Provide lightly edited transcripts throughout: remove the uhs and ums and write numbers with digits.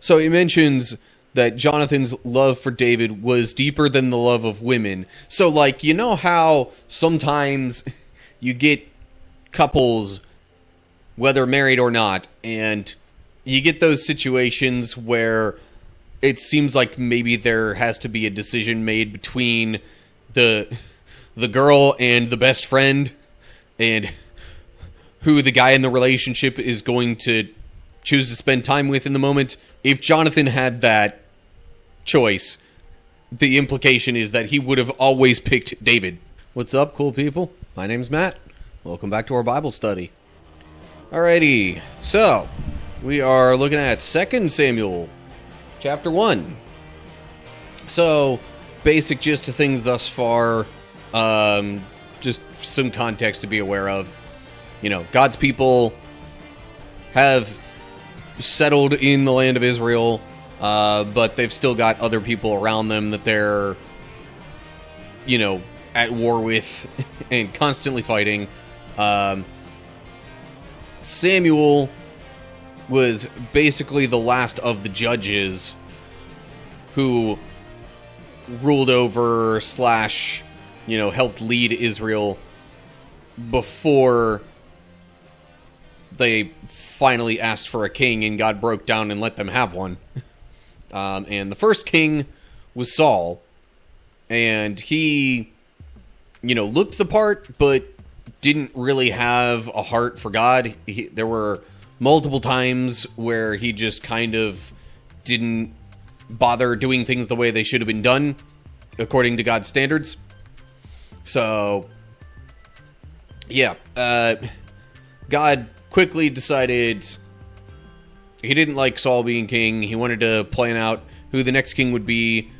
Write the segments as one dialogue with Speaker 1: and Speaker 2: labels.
Speaker 1: So he mentions that Jonathan's love for David was deeper than the love of women. So, like, you know how sometimes you get couples, whether married or not, and you get those situations where it seems like maybe there has to be a decision made between the girl and the best friend, and who the guy in the relationship is going to choose to spend time with in the moment. If Jonathan had that choice, the implication is that he would have always picked David. What's up, cool people? My name's Matt. Welcome back to our Bible study. Alrighty, so we are looking at 2 Samuel, chapter 1. So, basic gist of things thus far, just some context to be aware of. You know, God's people have settled in the land of Israel, but they've still got other people around them that they're, you know, at war with and constantly fighting. Samuel was basically the last of the judges who ruled over / you know, helped lead Israel before they finally asked for a king and God broke down and let them have one. And the first king was Saul, and he, you know, looked the part, but didn't really have a heart for God. There were multiple times where he just kind of didn't bother doing things the way they should have been done, according to God's standards. So, yeah, God quickly decided he didn't like Saul being king. He wanted to plan out who the next king would be.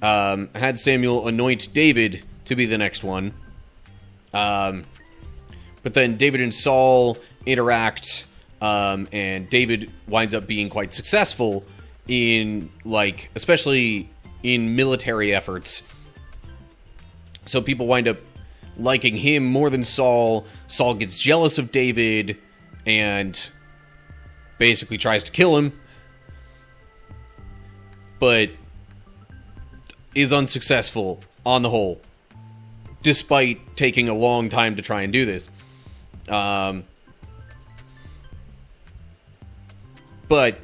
Speaker 1: Had Samuel anoint David to be the next one. But then David and Saul interact, and David winds up being quite successful in, like, especially in military efforts. So people wind up liking him more than Saul. Saul gets jealous of David and basically tries to kill him, but is unsuccessful on the whole, despite taking a long time to try and do this. But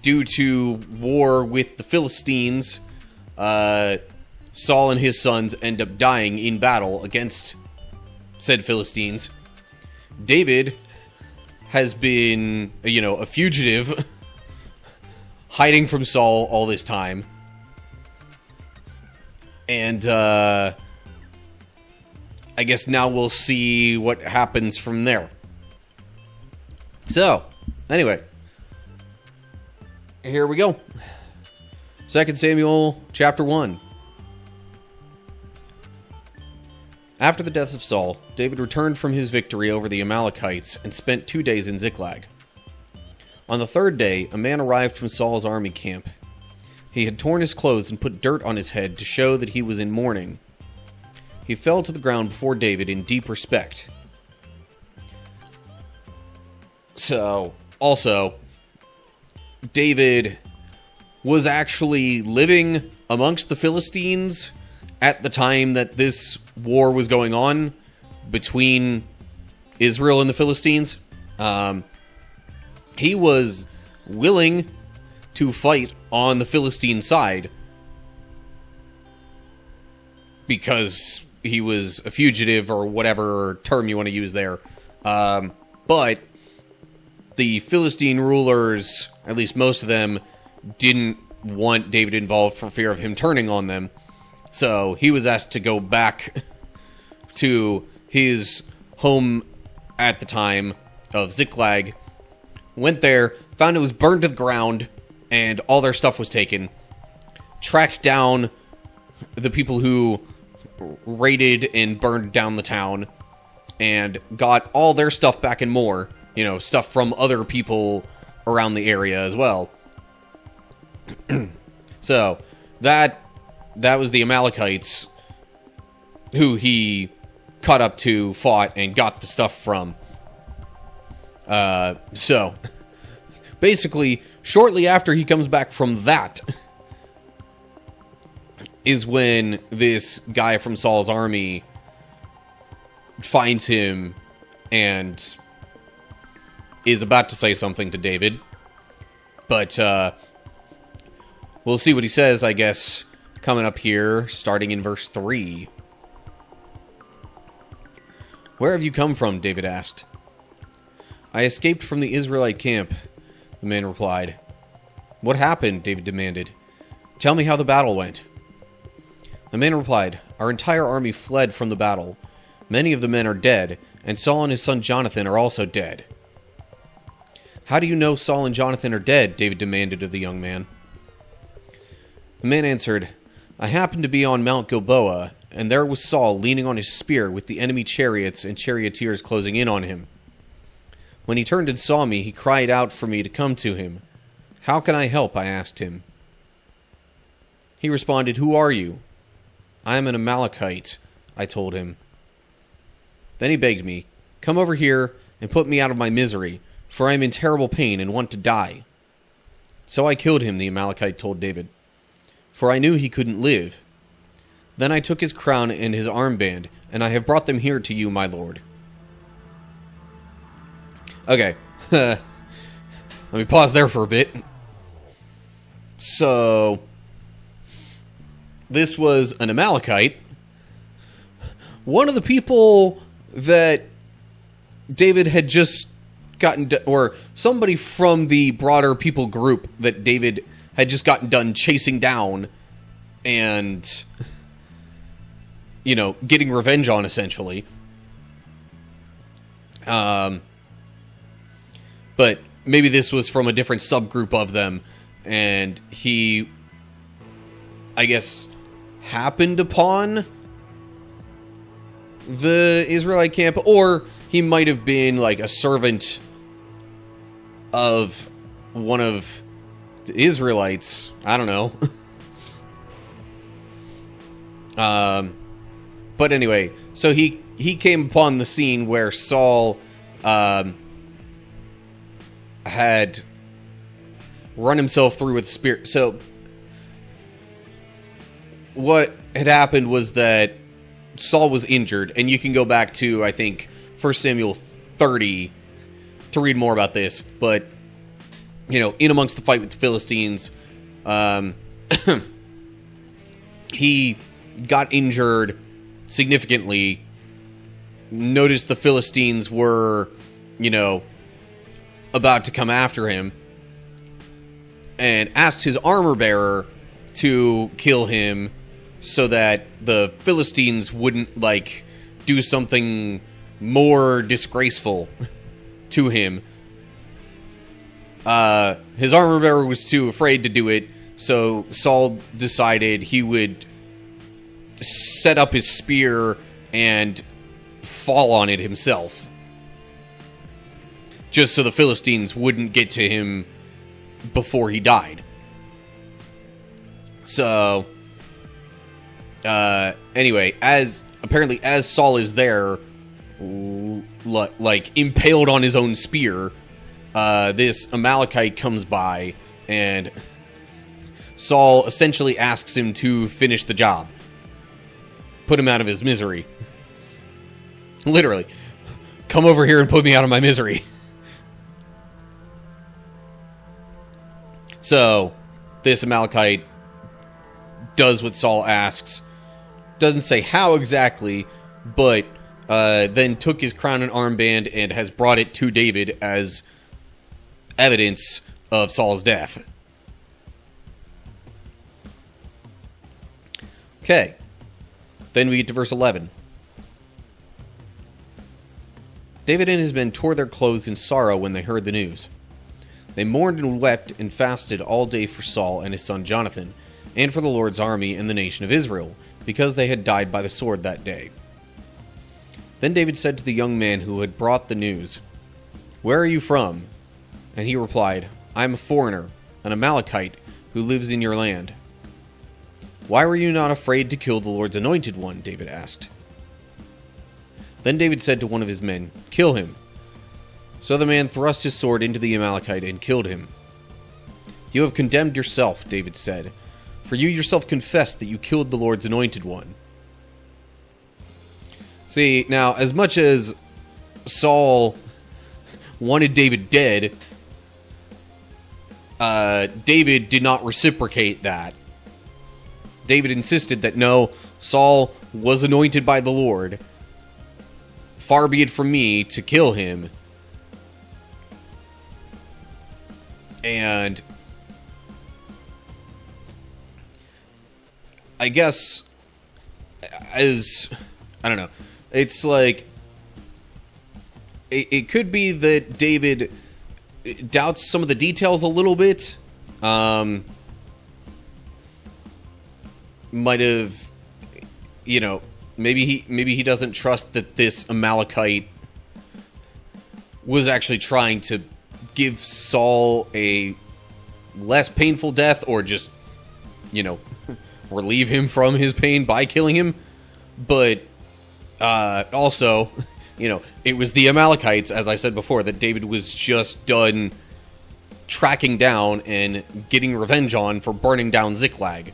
Speaker 1: due to war with the Philistines, Saul and his sons end up dying in battle against said Philistines. David has been, you know, a fugitive, hiding from Saul all this time. And, I guess now we'll see what happens from there. So, anyway, here we go. 2 Samuel, chapter 1. After the death of Saul, David returned from his victory over the Amalekites and spent 2 days in Ziklag. On the third day, a man arrived from Saul's army camp. He had torn his clothes and put dirt on his head to show that he was in mourning. He fell to the ground before David in deep respect. So, also, David was actually living amongst the Philistines at the time that this war was going on between Israel and the Philistines. He was willing to fight on the Philistine side because he was a fugitive, or whatever term you want to use there. But the Philistine rulers, at least most of them, didn't want David involved for fear of him turning on them. So he was asked to go back to his home at the time of Ziklag. Went there, found it was burned to the ground, and all their stuff was taken. Tracked down the people who raided and burned down the town, and got all their stuff back and more. You know, stuff from other people around the area as well. So, that was the Amalekites who he caught up to, fought, and got the stuff from. So, basically, shortly after he comes back from that is when this guy from Saul's army finds him and is about to say something to David. But we'll see what he says, I guess, coming up here, starting in verse 3. "Where have you come from?" David asked. "I escaped from the Israelite camp," the man replied. "What happened?" David demanded. "Tell me how the battle went." The man replied, "Our entire army fled from the battle. Many of the men are dead, and Saul and his son Jonathan are also dead." "How do you know Saul and Jonathan are dead?" David demanded of the young man. The man answered, "I happened to be on Mount Gilboa, and there was Saul leaning on his spear with the enemy chariots and charioteers closing in on him. When he turned and saw me, he cried out for me to come to him. 'How can I help?' I asked him. He responded, 'Who are you?' 'I am an Amalekite,' I told him. Then he begged me, 'Come over here and put me out of my misery, for I am in terrible pain and want to die.' So I killed him," the Amalekite told David, "for I knew he couldn't live. Then I took his crown and his armband, and I have brought them here to you, my lord." Okay. Let me pause there for a bit. So, this was an Amalekite. One of the people that David had just gotten, or somebody from the broader people group that David had just gotten done chasing down and, you know, getting revenge on, essentially. But maybe this was from a different subgroup of them, and he, I guess, happened upon the Israelite camp, or he might have been like a servant of one of the Israelites. I don't know. But anyway, so he came upon the scene where Saul had run himself through with a spear. So what had happened was that Saul was injured, and you can go back to, I think, 1 Samuel 30 to read more about this. But, you know, in amongst the fight with the Philistines, he got injured significantly, noticed the Philistines were, you know, about to come after him, and asked his armor bearer to kill him so that the Philistines wouldn't, like, do something more disgraceful to him. His armor bearer was too afraid to do it, so Saul decided he would set up his spear and fall on it himself, just so the Philistines wouldn't get to him before he died. So, anyway, as Saul is there, like, impaled on his own spear, this Amalekite comes by, and Saul essentially asks him to finish the job. Put him out of his misery. Literally. Come over here and put me out of my misery. So, this Amalekite does what Saul asks. Doesn't say how exactly, but then took his crown and armband and has brought it to David as evidence of Saul's death. Okay. Then we get to verse 11. David and his men tore their clothes in sorrow when they heard the news. They mourned and wept and fasted all day for Saul and his son Jonathan, and for the Lord's army and the nation of Israel, because they had died by the sword that day. Then David said to the young man who had brought the news, "Where are you from?" And he replied, "I am a foreigner, an Amalekite, who lives in your land." "Why were you not afraid to kill the Lord's anointed one?" David asked. Then David said to one of his men, "Kill him." So the man thrust his sword into the Amalekite and killed him. "You have condemned yourself," David said, "for you yourself confessed that you killed the Lord's anointed one." See, now, as much as Saul wanted David dead, David did not reciprocate that. David insisted that no, Saul was anointed by the Lord. Far be it from me to kill him. And I guess, I don't know, it's like, it could be that David doubts some of the details a little bit. Might have, maybe he doesn't trust that this Amalekite was actually trying to give Saul a less painful death, or just, relieve him from his pain by killing him. But also, it was the Amalekites, as I said before, that David was just done tracking down and getting revenge on for burning down Ziklag.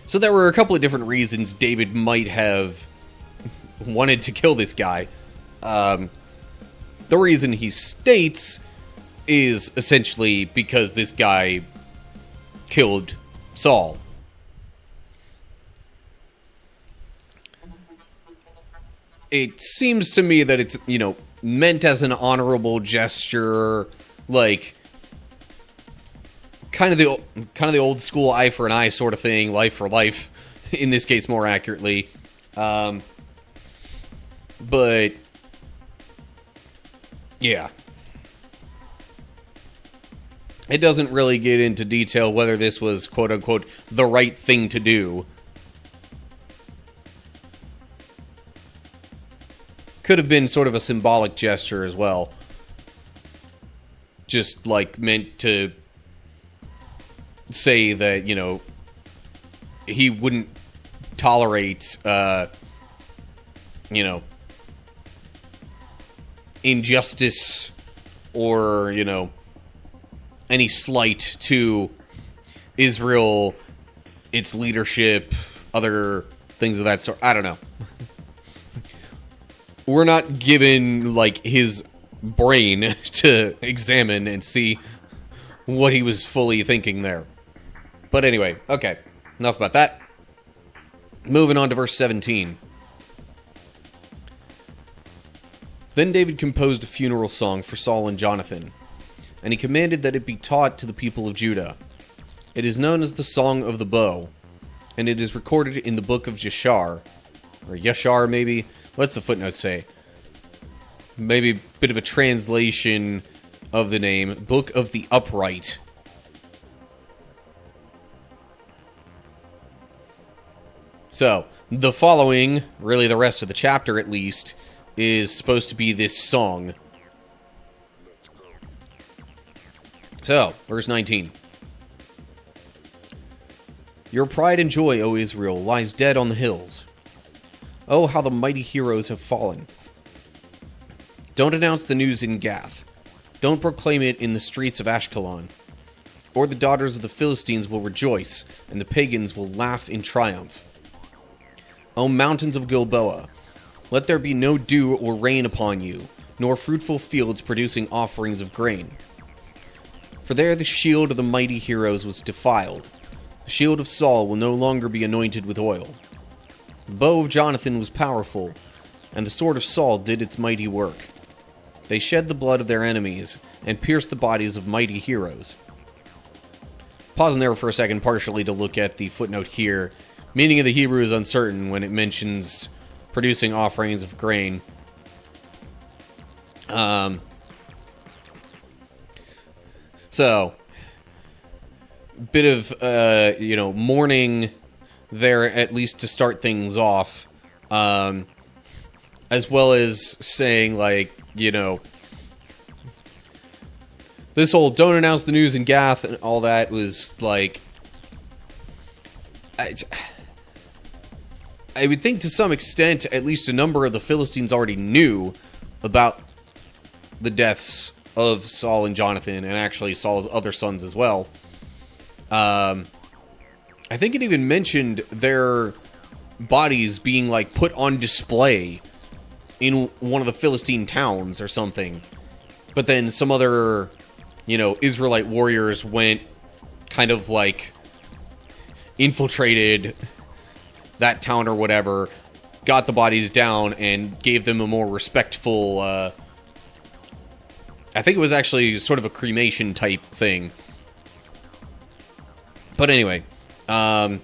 Speaker 1: So there were a couple of different reasons David might have wanted to kill this guy. The reason he states is essentially because this guy killed Saul. It seems to me that it's, meant as an honorable gesture, like kind of the old school eye for an eye sort of thing, life for life, in this case more accurately. But yeah. It doesn't really get into detail whether this was, quote unquote, the right thing to do. Could have been sort of a symbolic gesture as well. Just, like, meant to say that, he wouldn't tolerate, injustice or, any slight to Israel, its leadership, other things of that sort. I don't know. We're not given, like, his brain to examine and see what he was fully thinking there. But anyway, okay. Enough about that. Moving on to verse 17. Then David composed a funeral song for Saul and Jonathan, and he commanded that it be taught to the people of Judah. It is known as the Song of the Bow, and it is recorded in the book of Yashar, or Yashar maybe. What's the footnote say? Maybe a bit of a translation of the name. Book of the Upright. So, the following, really the rest of the chapter at least, is supposed to be this song. So, verse 19. Your pride and joy, O Israel, lies dead on the hills. Oh, how the mighty heroes have fallen. Don't announce the news in Gath. Don't proclaim it in the streets of Ashkelon. Or the daughters of the Philistines will rejoice, and the pagans will laugh in triumph. O mountains of Gilboa, let there be no dew or rain upon you, nor fruitful fields producing offerings of grain. For there the shield of the mighty heroes was defiled. The shield of Saul will no longer be anointed with oil. The bow of Jonathan was powerful, and the sword of Saul did its mighty work. They shed the blood of their enemies, and pierced the bodies of mighty heroes. Pausing there for a second, partially to look at the footnote here. Meaning of the Hebrew is uncertain when it mentions producing offerings of grain. So, bit of, mourning there, at least to start things off, as well as saying, like, this whole don't announce the news in Gath and all that was, like, I would think to some extent, at least a number of the Philistines already knew about the deaths of Saul and Jonathan, and actually Saul's other sons as well. I think it even mentioned their bodies being, like, put on display in one of the Philistine towns or something. But then some other, Israelite warriors went kind of, like, infiltrated that town or whatever, got the bodies down, and gave them a more respectful, I think it was actually sort of a cremation type thing. But anyway, and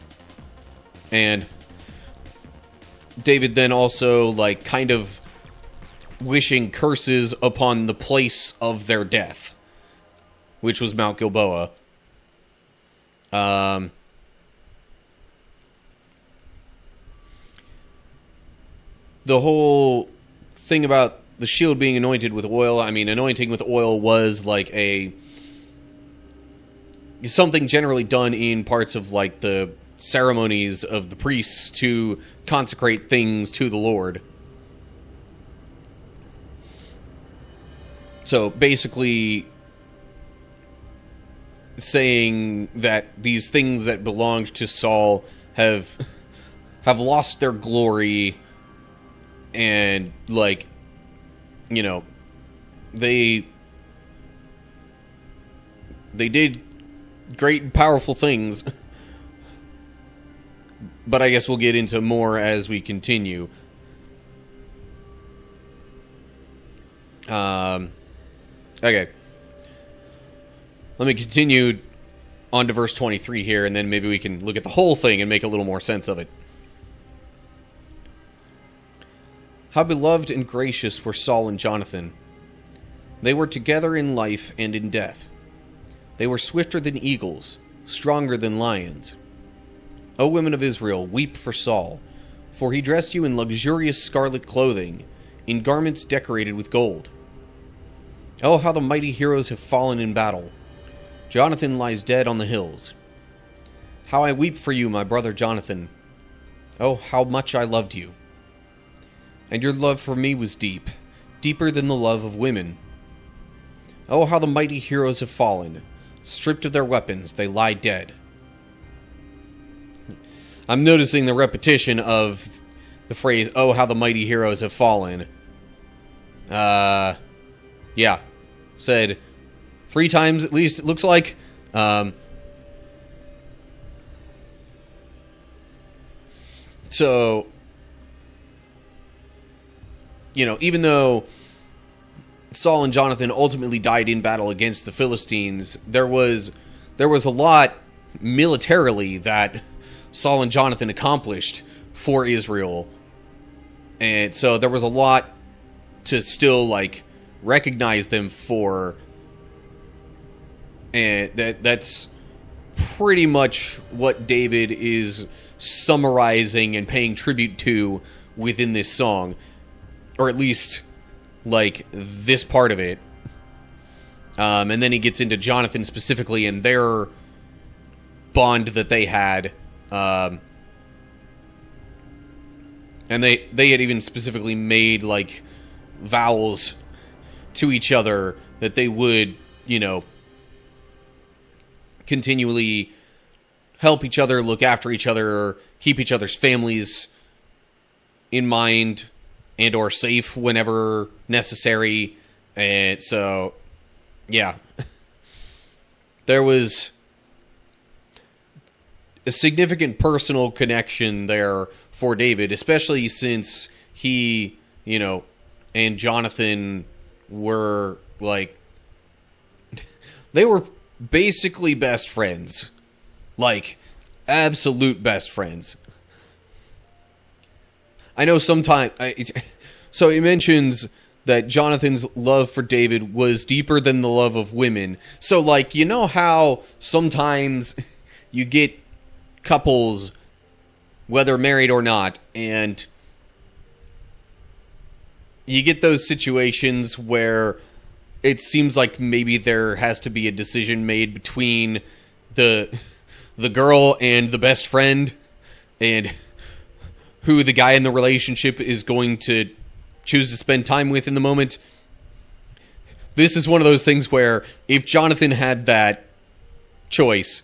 Speaker 1: David then also, like, kind of wishing curses upon the place of their death, which was Mount Gilboa. The whole thing about the shield being anointed with oil, I mean, anointing with oil was, like, something generally done in parts of, like, the ceremonies of the priests to consecrate things to the Lord. So basically saying that these things that belonged to Saul have lost their glory, and, like, they did great and powerful things. But I guess we'll get into more as we continue. Okay. Let me continue on to verse 23 here, and then maybe we can look at the whole thing and make a little more sense of it. How beloved and gracious were Saul and Jonathan. They were together in life and in death. They were swifter than eagles, stronger than lions. O women of Israel, weep for Saul, for he dressed you in luxurious scarlet clothing, in garments decorated with gold. Oh, how the mighty heroes have fallen in battle. Jonathan lies dead on the hills. How I weep for you, my brother Jonathan. Oh, how much I loved you. And your love for me was deep, deeper than the love of women. Oh, how the mighty heroes have fallen. Stripped of their weapons, they lie dead. I'm noticing the repetition of the phrase, oh, how the mighty heroes have fallen. Yeah. Said 3 times at least, it looks like. So, even though Saul and Jonathan ultimately died in battle against the Philistines, there was a lot militarily that Saul and Jonathan accomplished for Israel. And so there was a lot to still, like, recognize them for. And that's pretty much what David is summarizing and paying tribute to within this song. Or at least, like, this part of it. And then he gets into Jonathan specifically and their bond that they had. And they had even specifically made, like, vows to each other that they would, continually help each other, look after each other, keep each other's families in mind and or safe whenever necessary. And so, yeah. There was a significant personal connection there for David, especially since he, and Jonathan were, like, they were basically best friends. Like, absolute best friends. I know sometimes... So he mentions that Jonathan's love for David was deeper than the love of women. So, like, how sometimes you get couples, whether married or not, and you get those situations where it seems like maybe there has to be a decision made between the girl and the best friend, and who the guy in the relationship is going to choose to spend time with in the moment. This is one of those things where if Jonathan had that choice,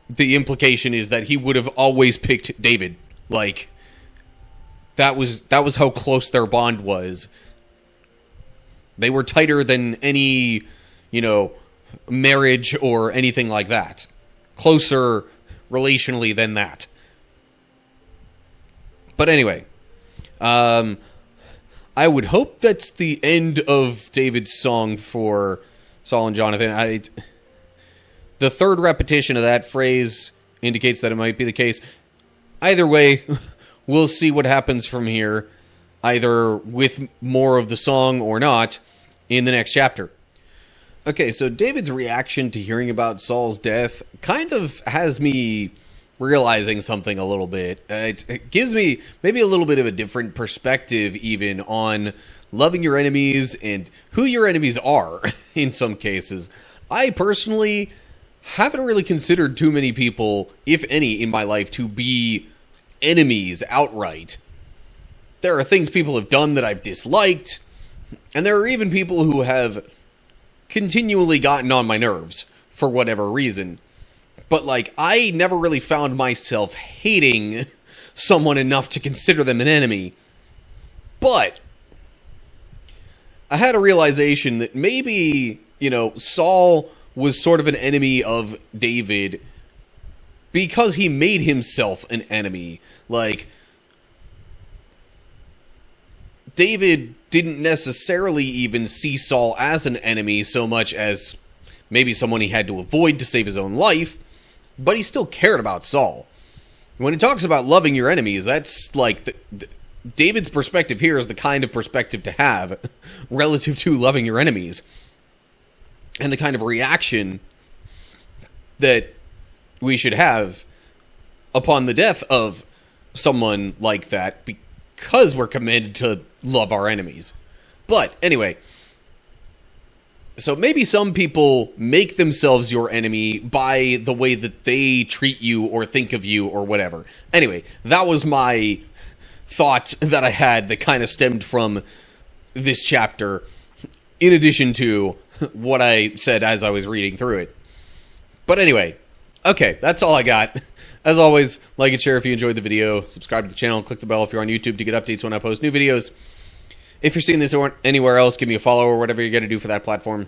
Speaker 1: the implication is that he would have always picked David. Like, that was how close their bond was. They were tighter than any, marriage or anything like that. Closer relationally than that. But anyway, I would hope that's the end of David's song for Saul and Jonathan. The third repetition of that phrase indicates that it might be the case. Either way, we'll see what happens from here, either with more of the song or not, in the next chapter. Okay, so David's reaction to hearing about Saul's death kind of has me realizing something a little bit. It gives me maybe a little bit of a different perspective even on loving your enemies and who your enemies are in some cases. I personally haven't really considered too many people, if any, in my life to be enemies outright. There are things people have done that I've disliked, and there are even people who have continually gotten on my nerves for whatever reason. But, I never really found myself hating someone enough to consider them an enemy. But I had a realization that maybe, Saul was sort of an enemy of David because he made himself an enemy. David didn't necessarily even see Saul as an enemy so much as maybe someone he had to avoid to save his own life, but he still cared about Saul. When he talks about loving your enemies, that's David's perspective here is the kind of perspective to have relative to loving your enemies. And the kind of reaction that we should have upon the death of someone like that, because we're commanded to love our enemies. But anyway, so maybe some people make themselves your enemy by the way that they treat you or think of you or whatever. Anyway, that was my thought that I had that kind of stemmed from this chapter, in addition to what I said as I was reading through it. But anyway, okay, that's all I got. As always, like and share if you enjoyed the video, subscribe to the channel, click the bell if you're on YouTube to get updates when I post new videos. If you're seeing this or anywhere else, give me a follow or whatever you got to do for that platform.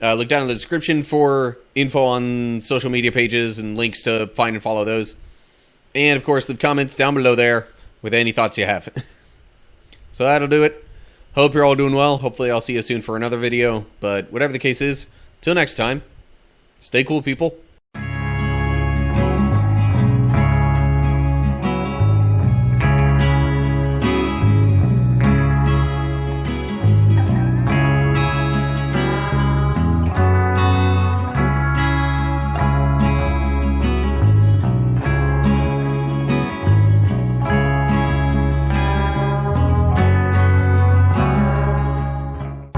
Speaker 1: Look down in the description for info on social media pages and links to find and follow those. And, of course, leave comments down below there with any thoughts you have. So that'll do it. Hope you're all doing well. Hopefully I'll see you soon for another video. But whatever the case is, till next time, stay cool, people.